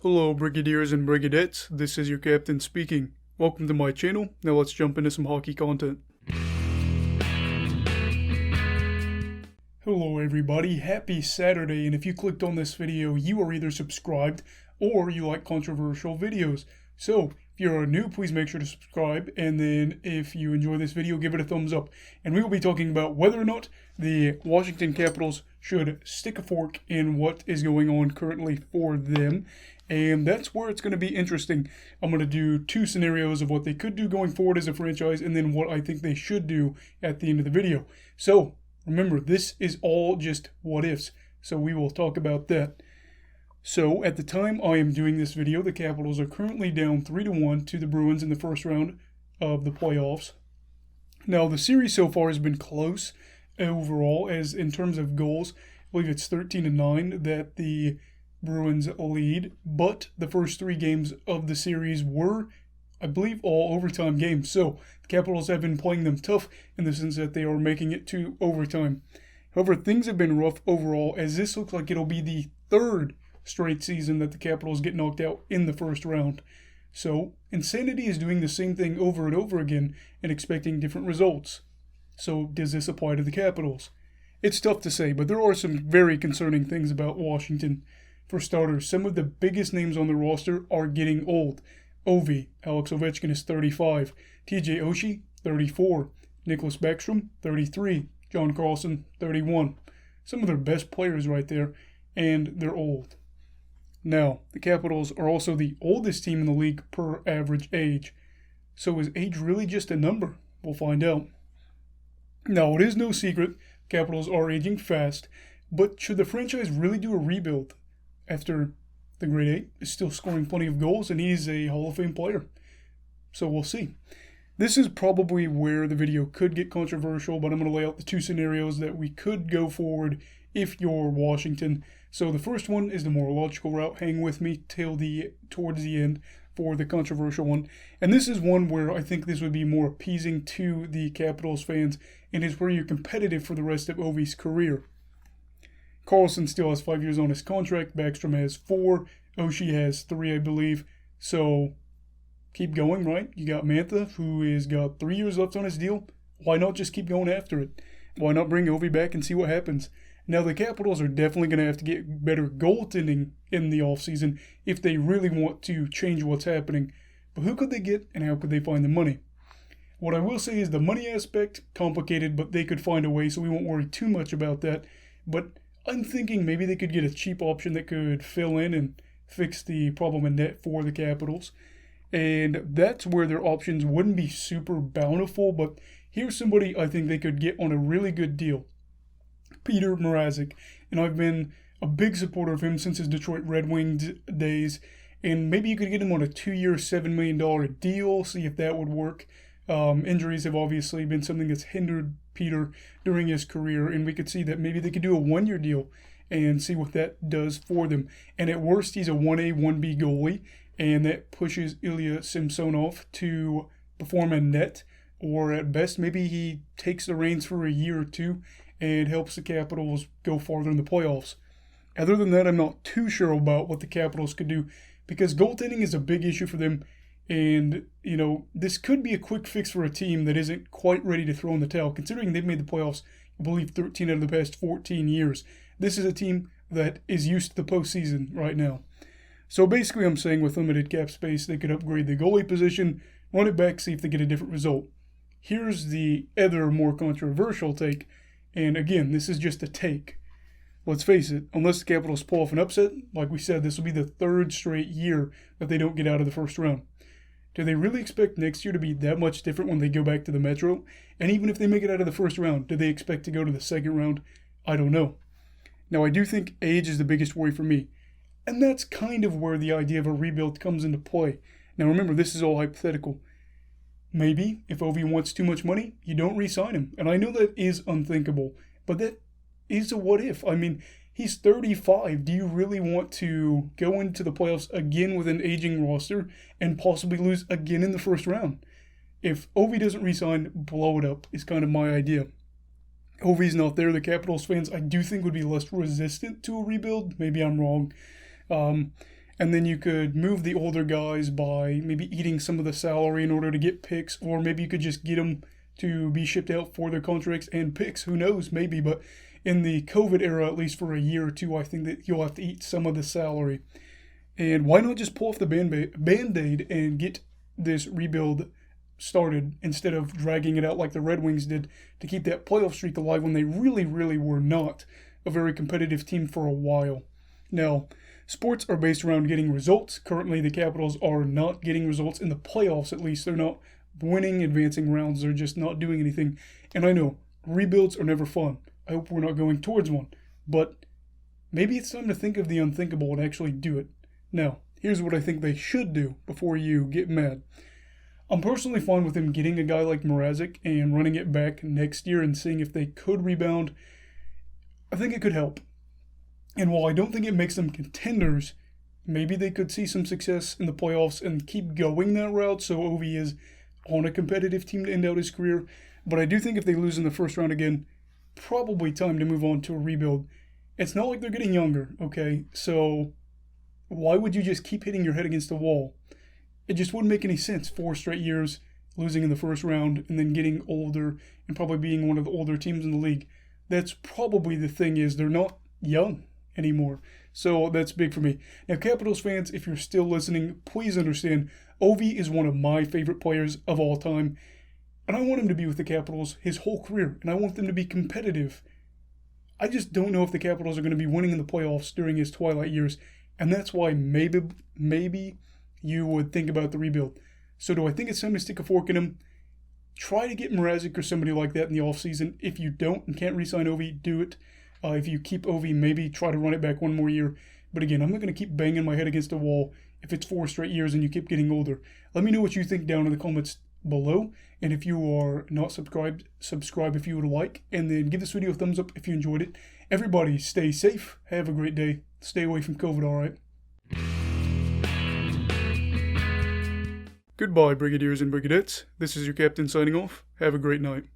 Hello Brigadiers and Brigadettes, this is your captain speaking. Welcome to my channel, now let's jump into some hockey content. Hello everybody, happy Saturday, and if you clicked on this video, you are either subscribed or you like controversial videos. So, if you're new, please make sure to subscribe, and then if you enjoy this video, give it a thumbs up. And we will be talking about whether or not the Washington Capitals should stick a fork in what is going on currently for them. And that's where it's going to be interesting. I'm going to do two scenarios of what they could do going forward as a franchise, and then what I think they should do at the end of the video. So, remember, this is all just what ifs, so we will talk about that. So, at the time I am doing this video, the Capitals are currently down 3-1 to the Bruins in the first round of the playoffs. Now, the series so far has been close overall, as in terms of goals, I believe it's 13-9 that the Bruins lead, but the first three games of the series were, I believe, all overtime games. So, the Capitals have been playing them tough in the sense that they are making it to overtime. However, things have been rough overall, as this looks like it'll be the third straight season that the Capitals get knocked out in the first round. So, insanity is doing the same thing over and over again and expecting different results. So, does this apply to the Capitals? It's tough to say, but there are some very concerning things about Washington. For starters, some of the biggest names on the roster are getting old. Alex Ovechkin is 35, TJ Oshie, 34, Nicholas Backstrom, 33, John Carlson, 31. Some of their best players right there, and they're old. Now, the Capitals are also the oldest team in the league per average age. So is age really just a number? We'll find out. Now, it is no secret, Capitals are aging fast, but should the franchise really do a rebuild after the Great Eight is still scoring plenty of goals and he's a Hall of Fame player? So we'll see. This is probably where the video could get controversial, but I'm going to lay out the two scenarios that we could go forward if you're Washington. So the first one is the more logical route. Hang with me towards the end for the controversial one. And this is one where I think this would be more appeasing to the Capitals fans and is where you're competitive for the rest of Ovi's career. Carlson still has 5 years on his contract. Backstrom has 4. Oshie has 3, I believe. So keep going, right? You got Mantha, who has got 3 years left on his deal. Why not just keep going after it? Why not bring Ovi back and see what happens? Now, the Capitals are definitely going to have to get better goaltending in the offseason if they really want to change what's happening. But who could they get and how could they find the money? What I will say is the money aspect, complicated, but they could find a way, so we won't worry too much about that. But I'm thinking maybe they could get a cheap option that could fill in and fix the problem in net for the Capitals. And that's where their options wouldn't be super bountiful, but here's somebody I think they could get on a really good deal. Peter Mrazek, and I've been a big supporter of him since his Detroit Red Wings days, and maybe you could get him on a 2-year, $7 million deal, see if that would work. Injuries have obviously been something that's hindered Peter during his career, and we could see that maybe they could do a 1-year deal and see what that does for them. And at worst, he's a 1A, 1B goalie, and that pushes Ilya Samsonov to perform in net, or at best, maybe he takes the reins for a year or two and helps the Capitals go farther in the playoffs. Other than that, I'm not too sure about what the Capitals could do, because goaltending is a big issue for them. And, this could be a quick fix for a team that isn't quite ready to throw in the towel, considering they've made the playoffs, I believe, 13 out of the past 14 years. This is a team that is used to the postseason right now. So basically, I'm saying with limited cap space, they could upgrade the goalie position, run it back, see if they get a different result. Here's the other more controversial take, and again, this is just a take. Let's face it, unless the Capitals pull off an upset, like we said, this will be the third straight year that they don't get out of the first round. Do they really expect next year to be that much different when they go back to the Metro? And even if they make it out of the first round, do they expect to go to the second round? I don't know. Now, I do think age is the biggest worry for me. And that's kind of where the idea of a rebuild comes into play. Now, remember, this is all hypothetical. Maybe, if Ovi wants too much money, you don't re-sign him. And I know that is unthinkable, but that is a what if. I mean, he's 35. Do you really want to go into the playoffs again with an aging roster and possibly lose again in the first round? If Ovi doesn't re-sign, blow it up is kind of my idea. Ovi's not there. The Capitals fans, I do think, would be less resistant to a rebuild. Maybe I'm wrong. and then you could move the older guys by maybe eating some of the salary in order to get picks, or maybe you could just get them to be shipped out for their contracts and picks. Who knows, maybe, but in the COVID era, at least for a year or two, I think that you'll have to eat some of the salary. And why not just pull off the Band-Aid and get this rebuild started instead of dragging it out like the Red Wings did to keep that playoff streak alive when they really, really were not a very competitive team for a while. Now, sports are based around getting results. Currently, the Capitals are not getting results in the playoffs, at least. They're not winning advancing rounds. They're just not doing anything. And I know, rebuilds are never fun. I hope we're not going towards one. But maybe it's time to think of the unthinkable and actually do it. Now, here's what I think they should do before you get mad. I'm personally fine with them getting a guy like Mrazek and running it back next year and seeing if they could rebound. I think it could help. And while I don't think it makes them contenders, maybe they could see some success in the playoffs and keep going that route so Ovi is on a competitive team to end out his career. But I do think if they lose in the first round again, probably time to move on to a rebuild. It's not like they're getting younger, okay? So why would you just keep hitting your head against the wall? It just wouldn't make any sense. 4 straight years, losing in the first round, and then getting older and probably being one of the older teams in the league. That's probably the thing, is they're not young anymore. So that's big for me. Now, Capitals fans, if you're still listening, please understand, Ovi is one of my favorite players of all time. And I want him to be with the Capitals his whole career, and I want them to be competitive. I just don't know if the Capitals are going to be winning in the playoffs during his twilight years. And that's why maybe you would think about the rebuild. So do I think it's time to stick a fork in him? Try to get Mrazek or somebody like that in the offseason. If you don't and can't re-sign Ovi, do it. If you keep Ovi, maybe try to run it back one more year. But again, I'm not going to keep banging my head against a wall if it's 4 straight years and you keep getting older. Let me know what you think down in the comments below. And if you are not subscribed, subscribe if you would like. And then give this video a thumbs up if you enjoyed it. Everybody stay safe. Have a great day. Stay away from COVID, all right? Goodbye, Brigadiers and Brigadettes. This is your captain signing off. Have a great night.